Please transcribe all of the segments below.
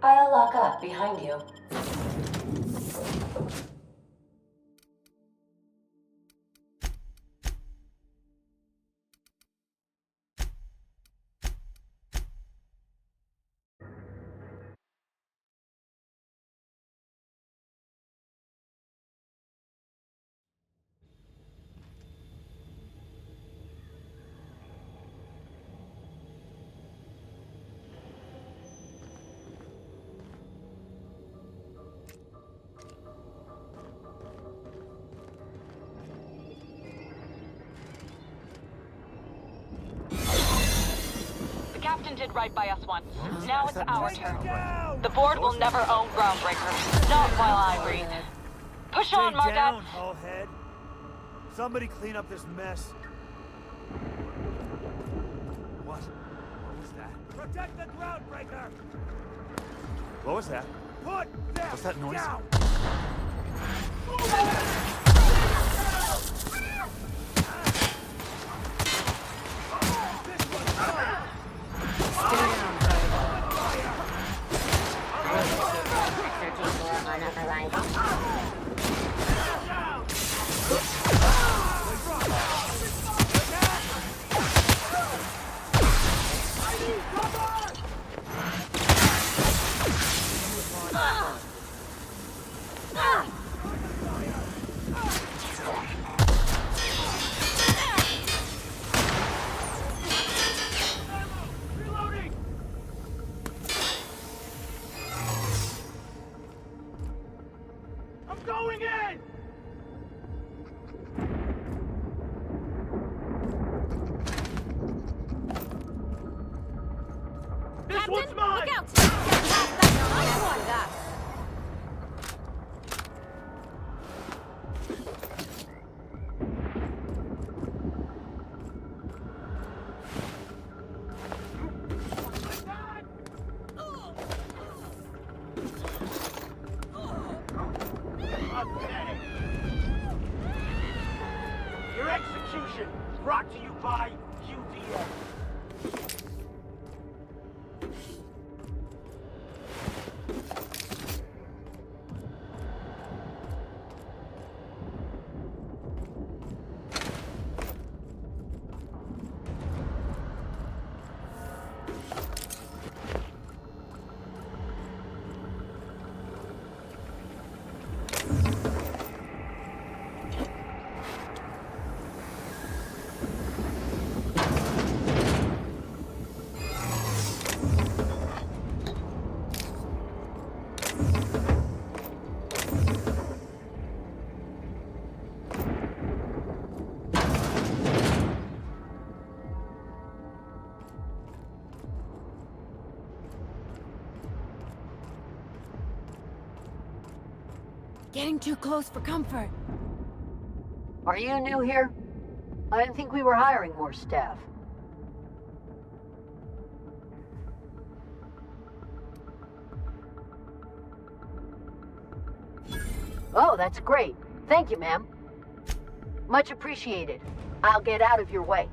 I'll lock up behind you. Captain did right by us once. Now it's our turn. The board will never own Groundbreaker. Not while I reign. Push on, Stay down, Margat. hullhead. Somebody clean up this mess. What? What was that? Protect the Groundbreaker! What was that? Put them What's that noise? Down. Going in! This Captain, one's mine! look out! Get past that nice one, that. Your execution brought to you by UDF. Getting too close for comfort. Are you new here? I didn't think we were hiring more staff. Oh, that's great. Thank you, ma'am. Much appreciated. I'll get out of your way.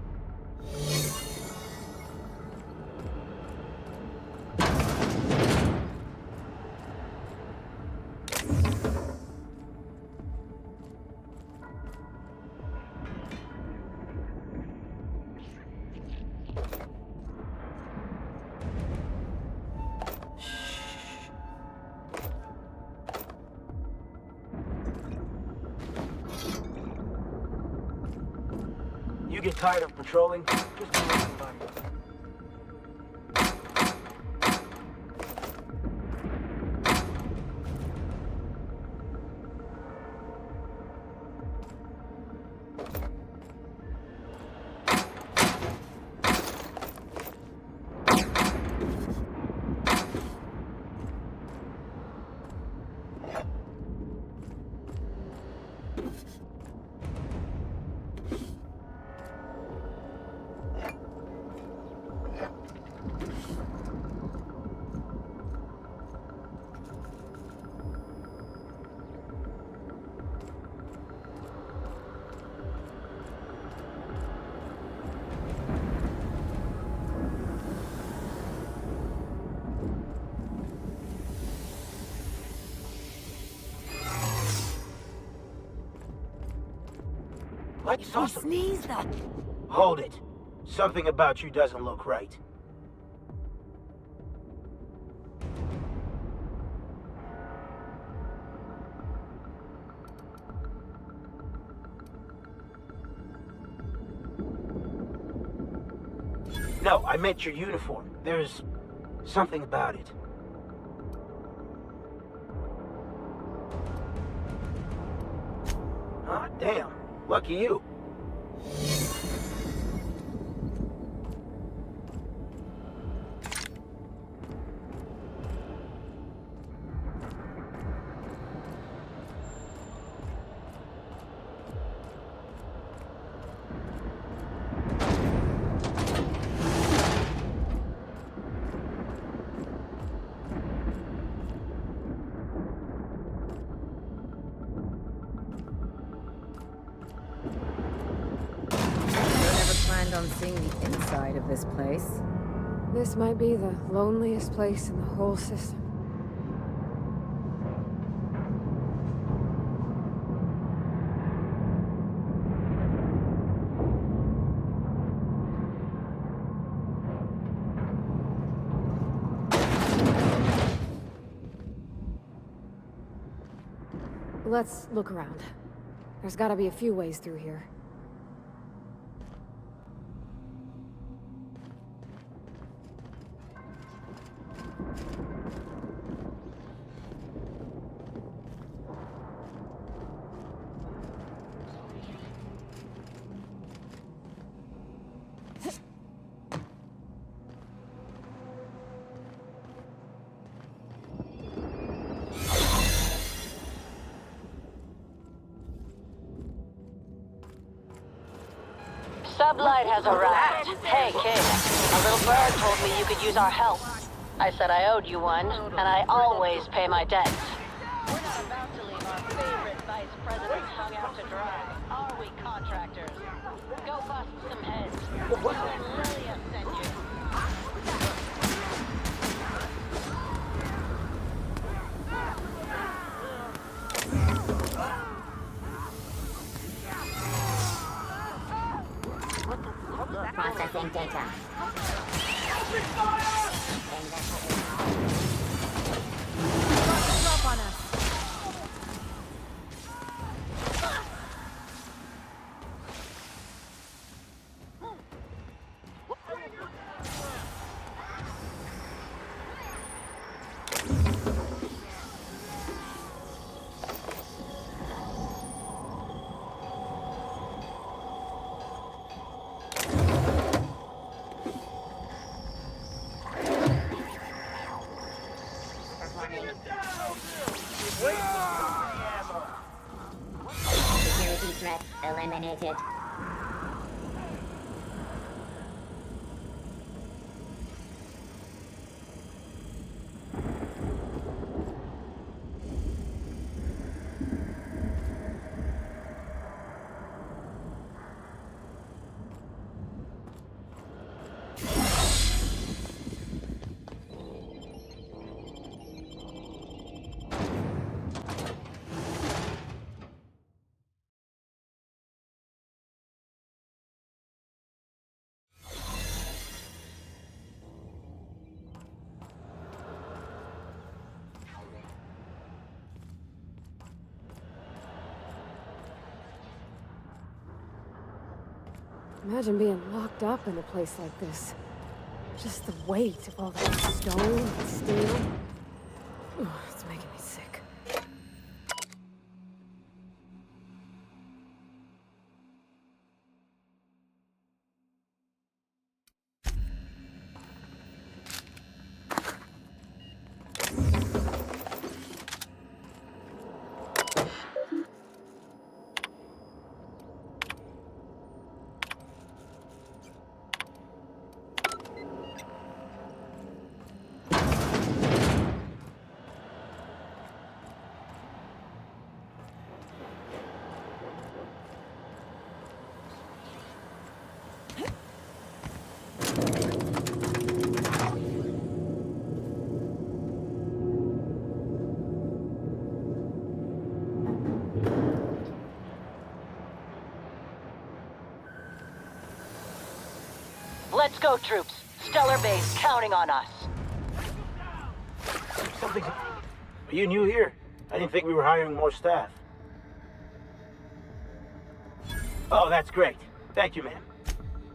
You get tired of patrolling? Just do somebody. I If saw you some... sneeze, though. Hold it. Something about you doesn't look right. No, I meant your uniform. There's something about it. Ah, damn. Lucky you. On seeing the inside of this place. This might be the loneliest place in the whole system. Let's look around. There's gotta be a few ways through here. Sublight has arrived. Hey, kid. A little bird told me you could use our help. I said I owed you one, and I always pay my debts. We're not about to leave our favorite vice president hung out to dry, are we, contractors? Go bust some heads. You and Lilia send you. Processing data. Drop on us. Security threat eliminated. Imagine being locked up in a place like this. Just the weight of all that stone and steel. Ugh, it's making me sick. Let's go, troops. Stellar Base counting on us. Something's... Are you new here? I didn't think we were hiring more staff. Oh, that's great. Thank you, ma'am.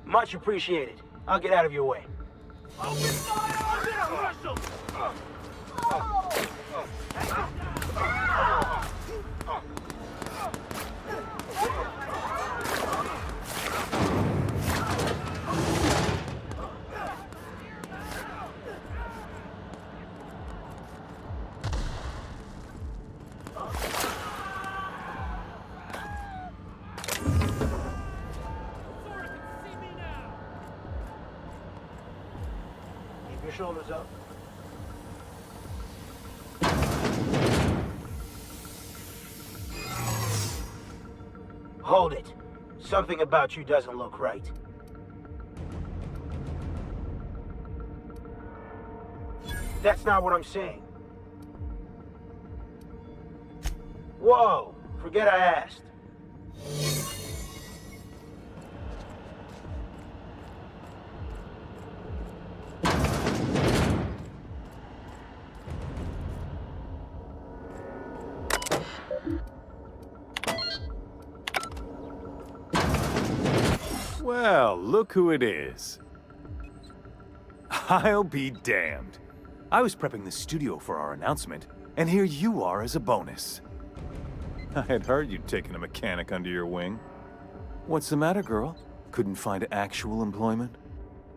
Much appreciated. I'll get out of your way. Open fire! Keep your shoulders up. Hold it. Something about you doesn't look right. That's not what I'm saying. Whoa! Forget I asked. Well, look who it is. I'll be damned. I was prepping the studio for our announcement, and here you are as a bonus. I had heard you'd taken a mechanic under your wing. What's the matter, girl? Couldn't find actual employment?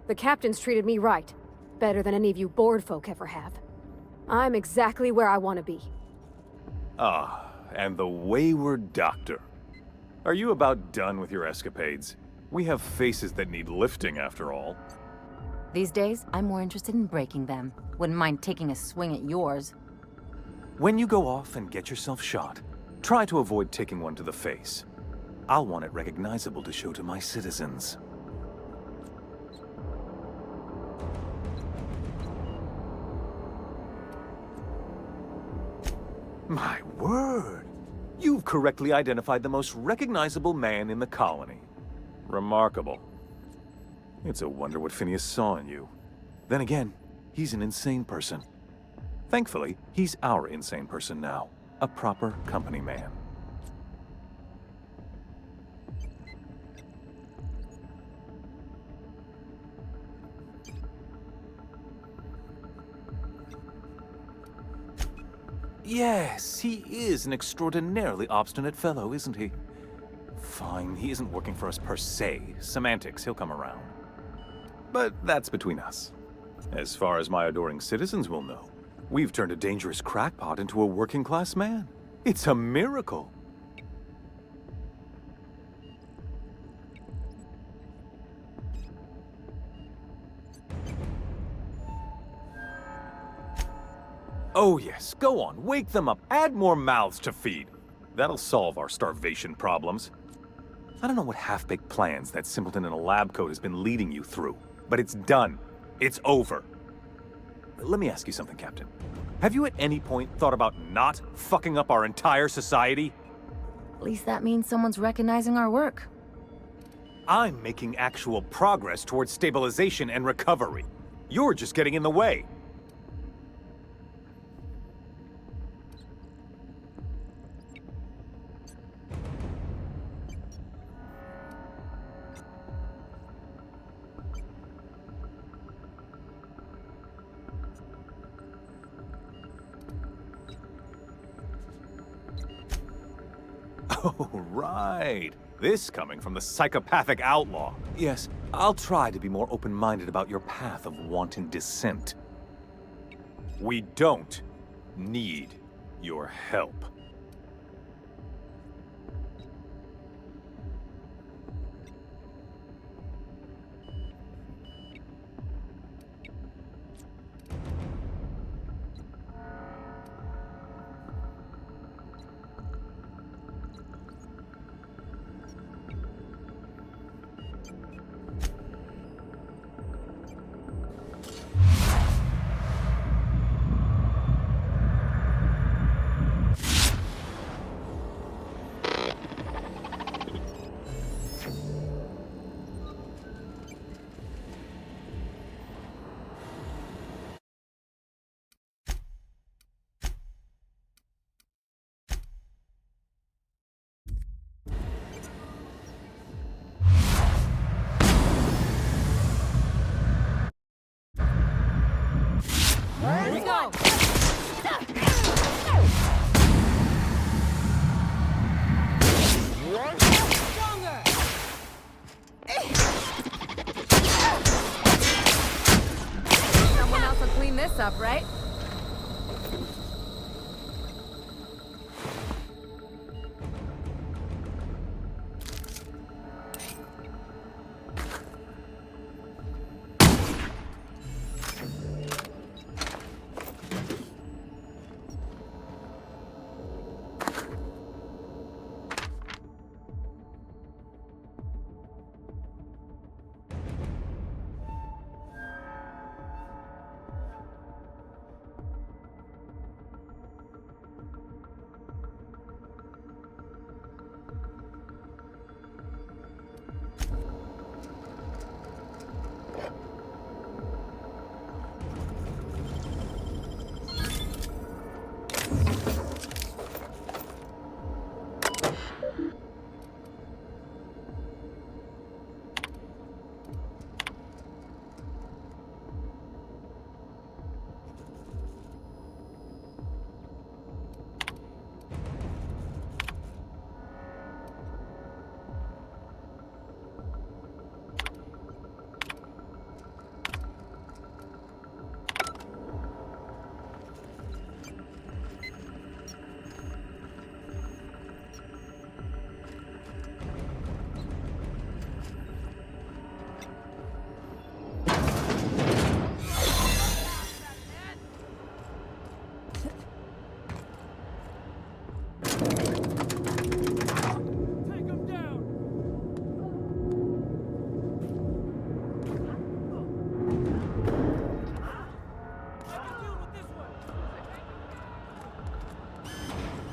The captain's treated me right. Better than any of you bored folk ever have. I'm exactly where I want to be. Ah, and the wayward doctor. Are you about done with your escapades? We have faces that need lifting, after all. These days, I'm more interested in breaking them. Wouldn't mind taking a swing at yours. When you go off and get yourself shot, try to avoid taking one to the face. I'll want it recognizable to show to my citizens. My word! You've correctly identified the most recognizable man in the colony. Remarkable. It's a wonder what Phineas saw in you. Then again, he's an insane person. Thankfully, he's our insane person now. A proper company man. Yes, he is an extraordinarily obstinate fellow, isn't he? Fine, he isn't working for us per se. Semantics, he'll come around. But that's between us. As far as my adoring citizens will know, we've turned a dangerous crackpot into a working-class man. It's a miracle. Oh yes, go on, wake them up, add more mouths to feed. That'll solve our starvation problems. I don't know what half-baked plans that simpleton in a lab coat has been leading you through, but it's done. It's over. Let me ask you something, Captain. Have you at any point thought about not fucking up our entire society? At least that means someone's recognizing our work. I'm making actual progress towards stabilization and recovery. You're just getting in the way. Oh, right. This coming from the psychopathic outlaw. Yes, I'll try to be more open-minded about your path of wanton descent. We don't need your help. what's up, right?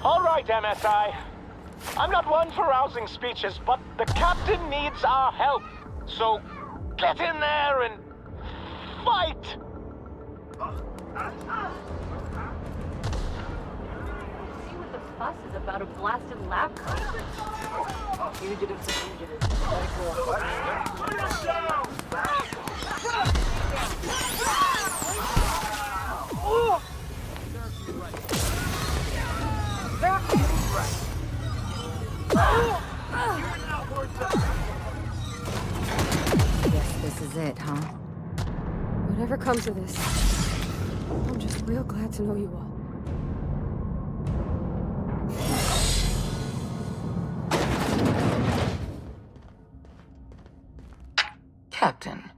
All right, MSI. I'm not one for rousing speeches, but the captain needs our help. So get in there and fight! See what the fuss is about a blasted lab coat. Fugitives and fugitives. Guess this is it, huh? Whatever comes of this, I'm just real glad to know you all. Captain,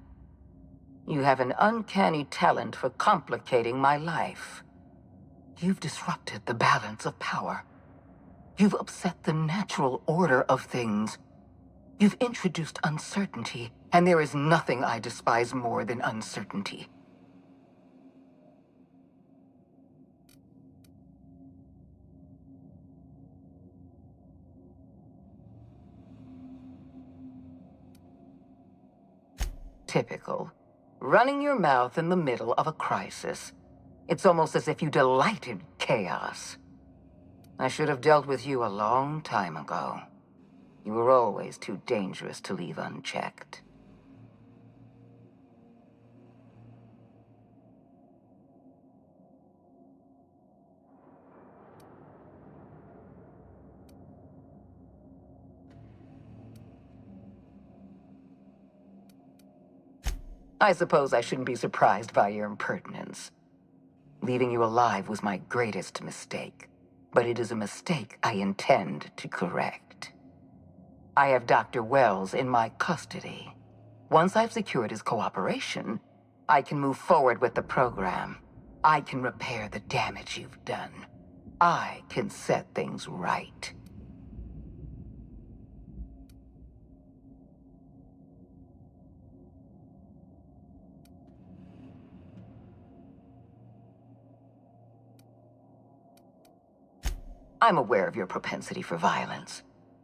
you have an uncanny talent for complicating my life. You've disrupted the balance of power. You've upset the natural order of things. You've introduced uncertainty, and there is nothing I despise more than uncertainty. Typical. Running your mouth in the middle of a crisis. It's almost as if you delight in chaos. I should have dealt with you a long time ago. You were always too dangerous to leave unchecked. I suppose I shouldn't be surprised by your impertinence. Leaving you alive was my greatest mistake, but it is a mistake I intend to correct. I have Dr. Wells in my custody. Once I've secured his cooperation, I can move forward with the program. I can repair the damage you've done. I can set things right. I'm aware of your propensity for violence.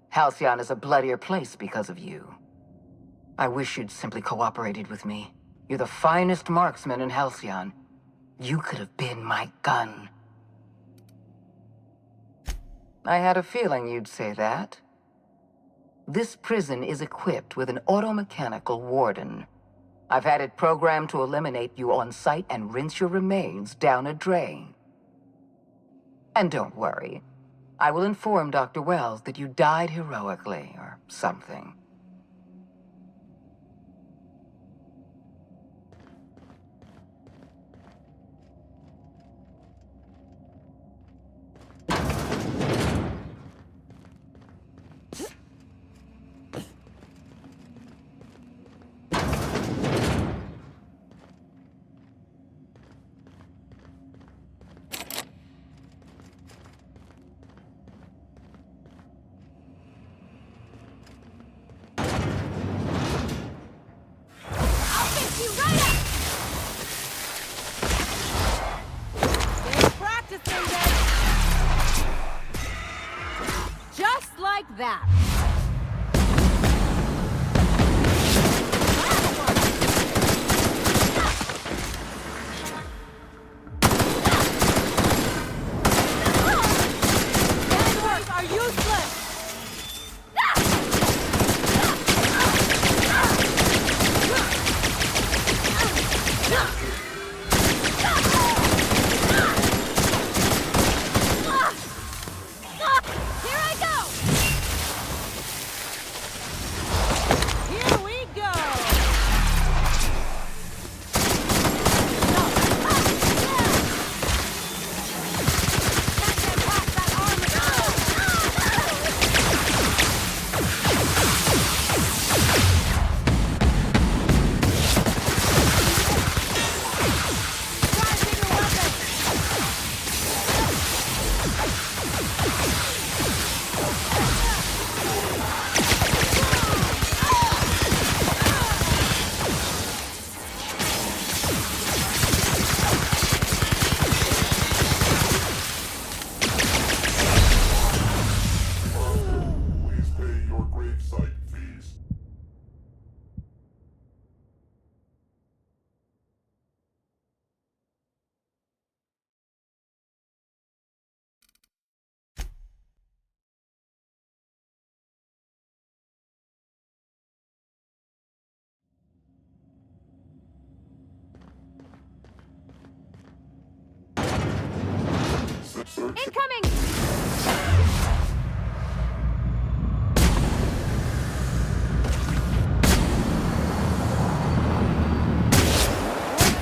Halcyon is a bloodier place because of you. I wish you'd simply cooperated with me. You're the finest marksman in Halcyon. You could have been my gun. I had a feeling you'd say that. This prison is equipped with an automechanical warden. I've had it programmed to eliminate you on sight and rinse your remains down a drain. And don't worry. I will inform Dr. Wells that you died heroically, or something. that. Bandworks are useless! Here I go! Here we go! Can't get past that armor! Try bigger weapons! Please pay your gravesite fees. Search. Incoming!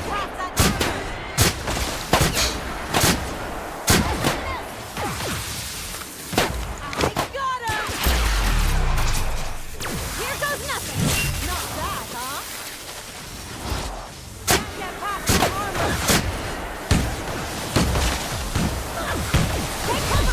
Past that armor! I got him! Here goes nothing! Not that, huh? Can't get past that armor! Take cover!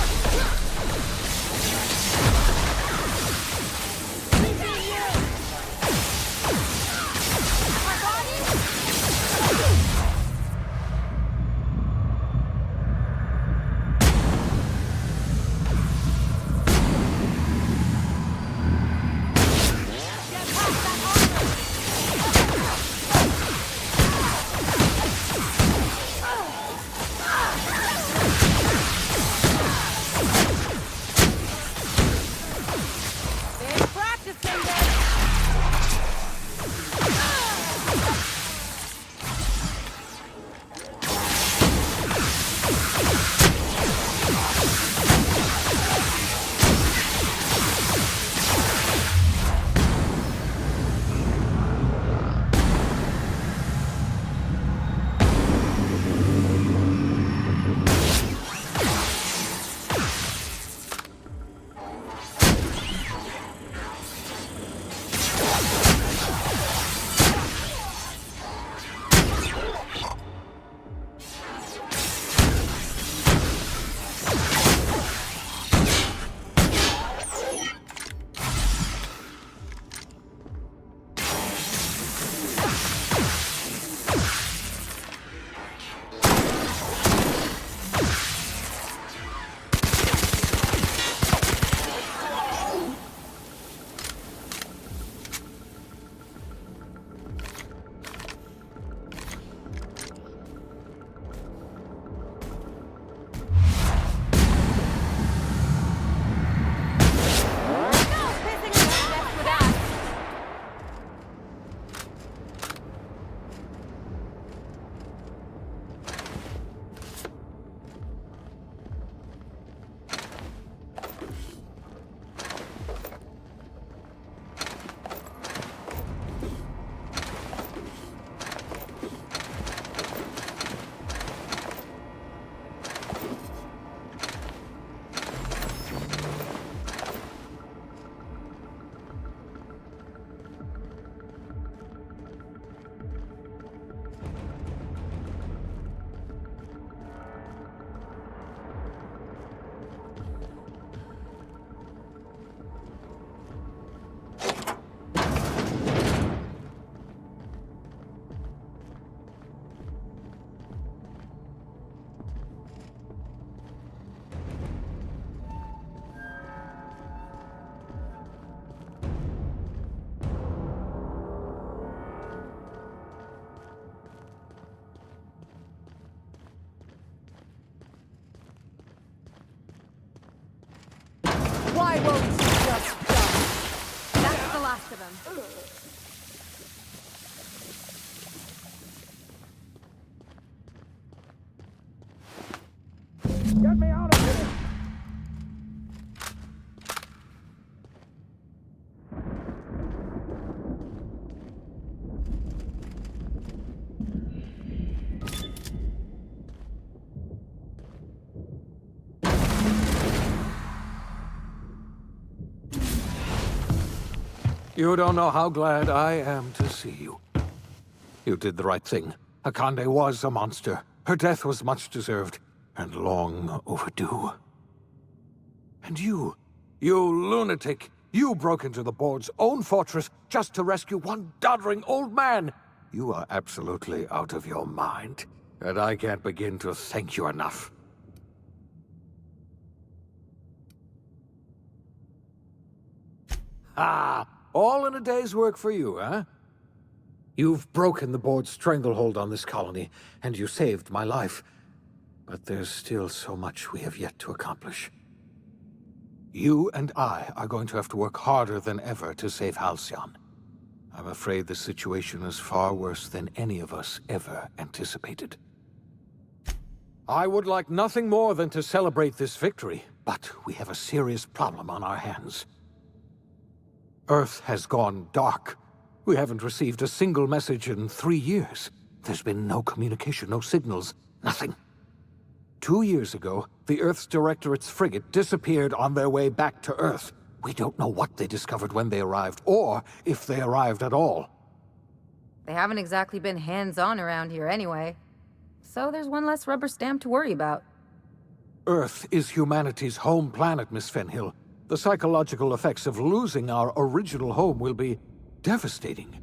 rest of them. Get me out of here! You don't know how glad I am to see you. You did the right thing. Akande was a monster. Her death was much deserved, and long overdue. And you lunatic, you broke into the board's own fortress just to rescue one doddering old man. You are absolutely out of your mind, and I can't begin to thank you enough. Ah! All in a day's work for you, huh? You've broken the board's stranglehold on this colony, and you saved my life. But there's still so much we have yet to accomplish. You and I are going to have to work harder than ever to save Halcyon. I'm afraid the situation is far worse than any of us ever anticipated. I would like nothing more than to celebrate this victory, but we have a serious problem on our hands. Earth has gone dark. We haven't received a single message in 3 years. There's been no communication, no signals, nothing. 2 years ago, the Earth's Directorate's frigate disappeared on their way back to Earth. We don't know what they discovered when they arrived, or if they arrived at all. They haven't exactly been hands-on around here anyway. So there's one less rubber stamp to worry about. Earth is humanity's home planet, Miss Fenhill. The psychological effects of losing our original home will be devastating.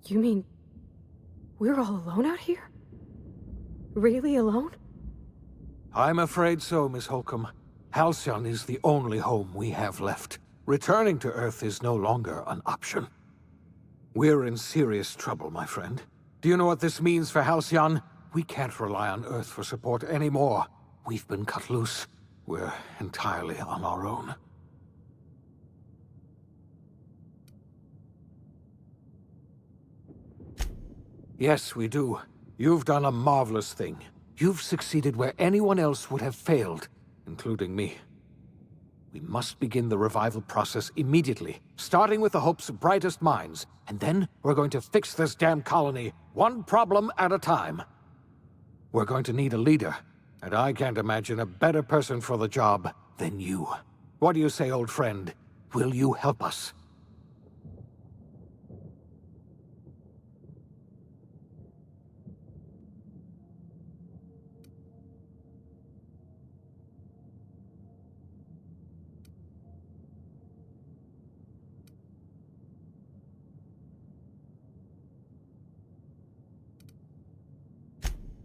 You mean we're all alone out here? Really alone? I'm afraid so, Miss Holcomb. Halcyon is the only home we have left. Returning to Earth is no longer an option. We're in serious trouble, my friend. Do you know what this means for Halcyon? We can't rely on Earth for support anymore. We've been cut loose. We're entirely on our own. Yes, we do. You've done a marvelous thing. You've succeeded where anyone else would have failed, including me. We must begin the revival process immediately, starting with the Hope's brightest minds, and then we're going to fix this damn colony, one problem at a time. We're going to need a leader, and I can't imagine a better person for the job than you. What do you say, old friend? Will you help us?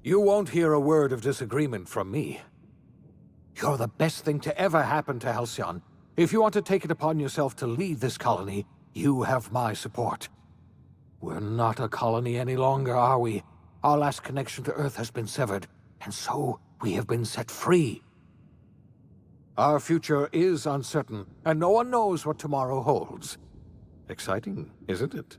You won't hear a word of disagreement from me. You're the best thing to ever happen to Halcyon. If you want to take it upon yourself to lead this colony, you have my support. We're not a colony any longer, are we? Our last connection to Earth has been severed, and so we have been set free. Our future is uncertain, and no one knows what tomorrow holds. Exciting, isn't it?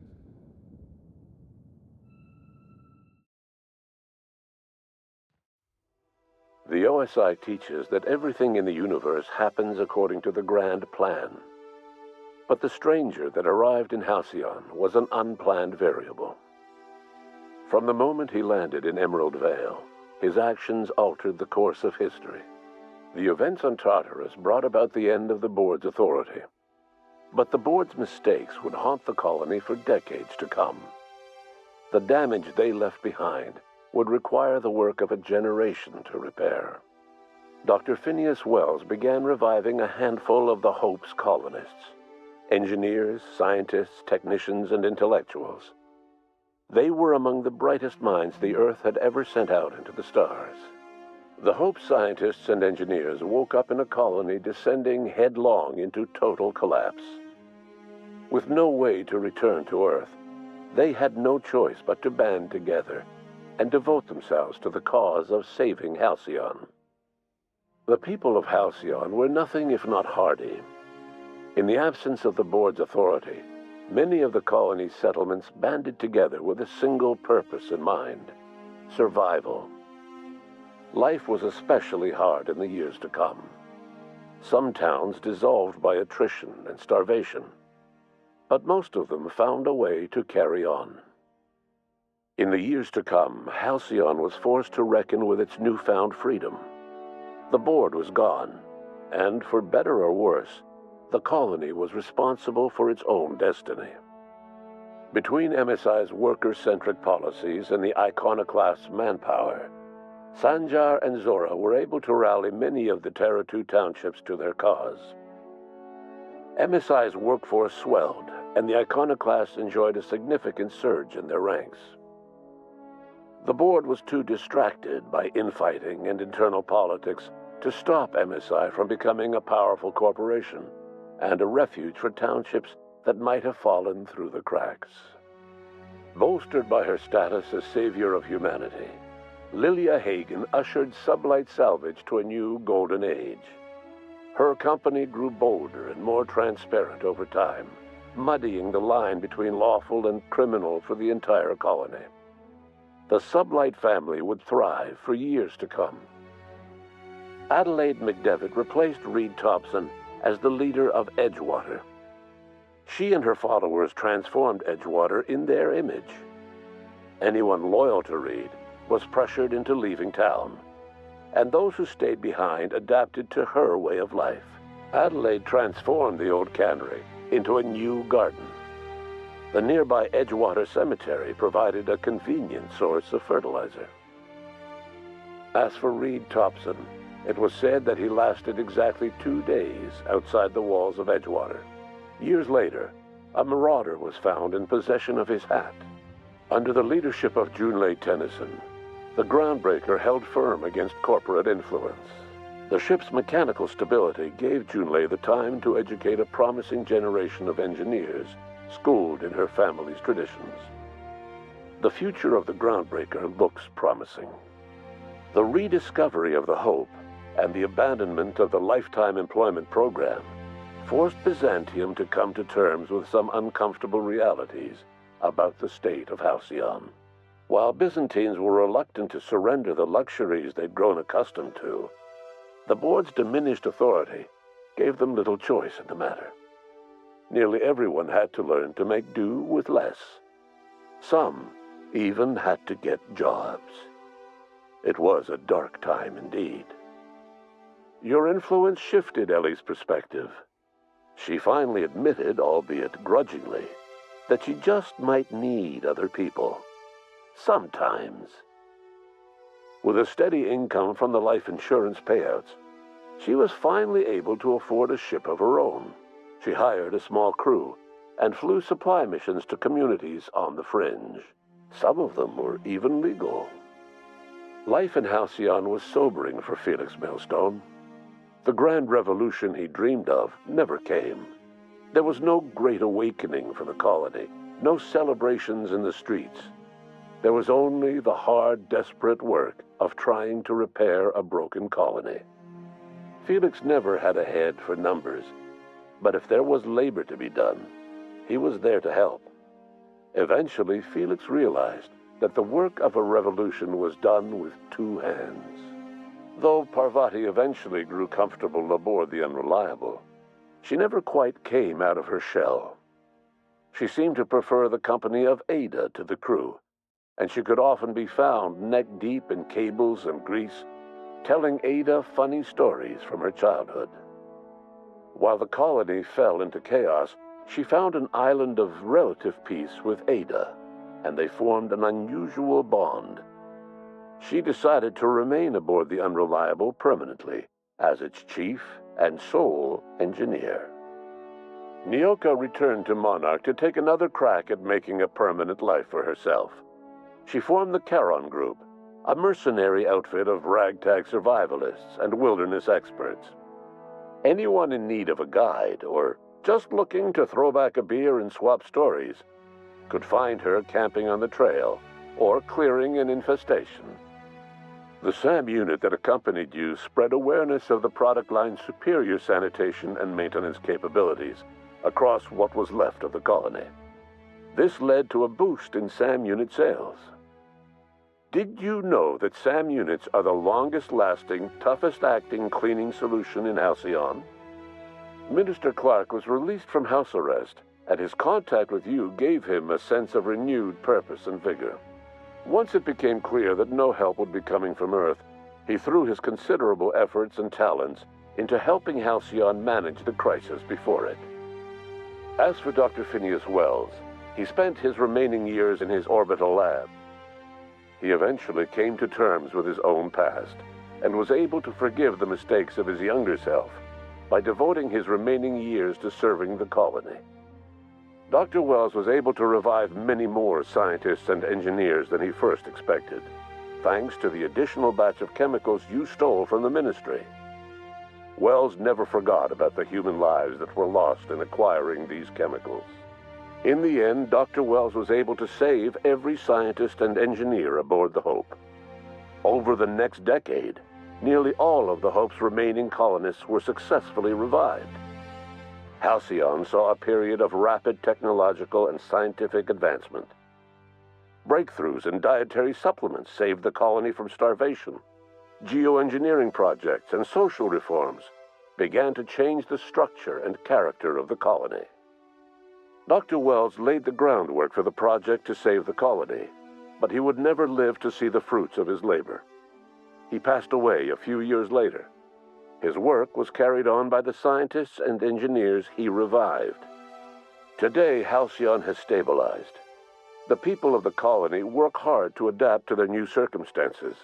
The OSI teaches that everything in the universe happens according to the grand plan. But the stranger that arrived in Halcyon was an unplanned variable. From the moment he landed in Emerald Vale, his actions altered the course of history. The events on Tartarus brought about the end of the board's authority. But the board's mistakes would haunt the colony for decades to come. The damage they left behind would require the work of a generation to repair. Dr. Phineas Wells began reviving a handful of the Hope's colonists. Engineers, scientists, technicians, and intellectuals. They were among the brightest minds the Earth had ever sent out into the stars. The Hope scientists and engineers woke up in a colony descending headlong into total collapse. With no way to return to Earth, they had no choice but to band together and devote themselves to the cause of saving Halcyon. The people of Halcyon were nothing if not hardy. In the absence of the board's authority, many of the colony's settlements banded together with a single purpose in mind: survival. Life was especially hard in the years to come. Some towns dissolved by attrition and starvation, but most of them found a way to carry on. In the years to come, Halcyon was forced to reckon with its newfound freedom. The board was gone, and for better or worse, the colony was responsible for its own destiny. Between MSI's worker-centric policies and the iconoclast's manpower, Sanjar and Zora were able to rally many of the Terra 2 townships to their cause. MSI's workforce swelled, and the iconoclasts enjoyed a significant surge in their ranks. The board was too distracted by infighting and internal politics to stop MSI from becoming a powerful corporation and a refuge for townships that might have fallen through the cracks. Bolstered by her status as savior of humanity, Lilia Hagen ushered Sublight Salvage to a new golden age. Her company grew bolder and more transparent over time, muddying the line between lawful and criminal for the entire colony. The Sublight family would thrive for years to come. Adelaide McDevitt replaced Reed Thompson as the leader of Edgewater. She and her followers transformed Edgewater in their image. Anyone loyal to Reed was pressured into leaving town, and those who stayed behind adapted to her way of life. Adelaide transformed the old cannery into a new garden. The nearby Edgewater Cemetery provided a convenient source of fertilizer. As for Reed Thompson, it was said that he lasted exactly 2 days outside the walls of Edgewater. Years later, a marauder was found in possession of his hat. Under the leadership of Junlei Tennyson, the groundbreaker held firm against corporate influence. The ship's mechanical stability gave Junlei the time to educate a promising generation of engineers schooled in her family's traditions. The future of the groundbreaker looks promising. The rediscovery of the Hope and the abandonment of the lifetime employment program forced Byzantium to come to terms with some uncomfortable realities about the state of Halcyon. While Byzantines were reluctant to surrender the luxuries they'd grown accustomed to, the board's diminished authority gave them little choice in the matter. Nearly everyone had to learn to make do with less. Some even had to get jobs. It was a dark time indeed. Your influence shifted Ellie's perspective. She finally admitted, albeit grudgingly, that she just might need other people. Sometimes. With a steady income from the life insurance payouts, she was finally able to afford a ship of her own. She hired a small crew and flew supply missions to communities on the fringe. Some of them were even legal. Life in Halcyon was sobering for Felix Millstone. The grand revolution he dreamed of never came. There was no great awakening for the colony, no celebrations in the streets. There was only the hard, desperate work of trying to repair a broken colony. Felix never had a head for numbers, but if there was labor to be done, he was there to help. Eventually, Felix realized that the work of a revolution was done with 2 hands. Though Parvati eventually grew comfortable aboard the Unreliable, she never quite came out of her shell. She seemed to prefer the company of Ada to the crew, and she could often be found neck-deep in cables and grease, telling Ada funny stories from her childhood. While the colony fell into chaos, she found an island of relative peace with Ada, and they formed an unusual bond. She decided to remain aboard the Unreliable permanently as its chief and sole engineer. Nyoka returned to Monarch to take another crack at making a permanent life for herself. She formed the Charon Group, a mercenary outfit of ragtag survivalists and wilderness experts. Anyone in need of a guide or just looking to throw back a beer and swap stories could find her camping on the trail or clearing an infestation. The SAM unit that accompanied you spread awareness of the product line's superior sanitation and maintenance capabilities across what was left of the colony. This led to a boost in SAM unit sales. Did you know that SAM units are the longest-lasting, toughest-acting cleaning solution in Halcyon? Minister Clark was released from house arrest, and his contact with you gave him a sense of renewed purpose and vigor. Once it became clear that no help would be coming from Earth, he threw his considerable efforts and talents into helping Halcyon manage the crisis before it. As for Dr. Phineas Wells, he spent his remaining years in his orbital lab. He eventually came to terms with his own past and was able to forgive the mistakes of his younger self by devoting his remaining years to serving the colony. Dr. Wells was able to revive many more scientists and engineers than he first expected, thanks to the additional batch of chemicals you stole from the Ministry. Wells never forgot about the human lives that were lost in acquiring these chemicals. In the end, Dr. Wells was able to save every scientist and engineer aboard the Hope. Over the next decade, nearly all of the Hope's remaining colonists were successfully revived. Halcyon saw a period of rapid technological and scientific advancement. Breakthroughs in dietary supplements saved the colony from starvation. Geoengineering projects and social reforms began to change the structure and character of the colony. Dr. Wells laid the groundwork for the project to save the colony, but he would never live to see the fruits of his labor. He passed away a few years later. His work was carried on by the scientists and engineers he revived. Today, Halcyon has stabilized. The people of the colony work hard to adapt to their new circumstances.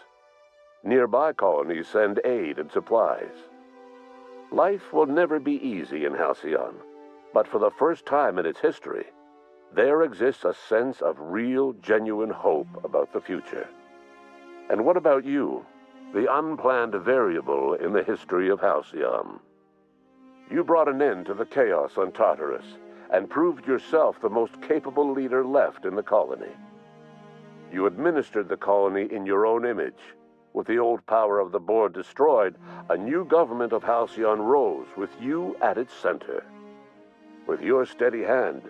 Nearby colonies send aid and supplies. Life will never be easy in Halcyon, but for the first time in its history, there exists a sense of real, genuine hope about the future. And what about you, the unplanned variable in the history of Halcyon? You brought an end to the chaos on Tartarus and proved yourself the most capable leader left in the colony. You administered the colony in your own image. With the old power of the board destroyed, a new government of Halcyon rose with you at its center. With your steady hand,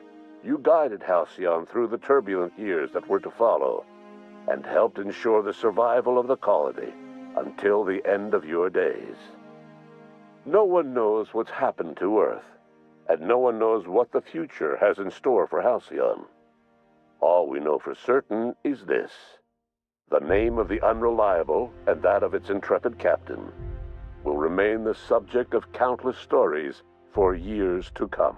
you guided Halcyon through the turbulent years that were to follow, and helped ensure the survival of the colony until the end of your days. No one knows what's happened to Earth, and no one knows what the future has in store for Halcyon. All we know for certain is this: the name of the Unreliable and that of its intrepid captain will remain the subject of countless stories for years to come.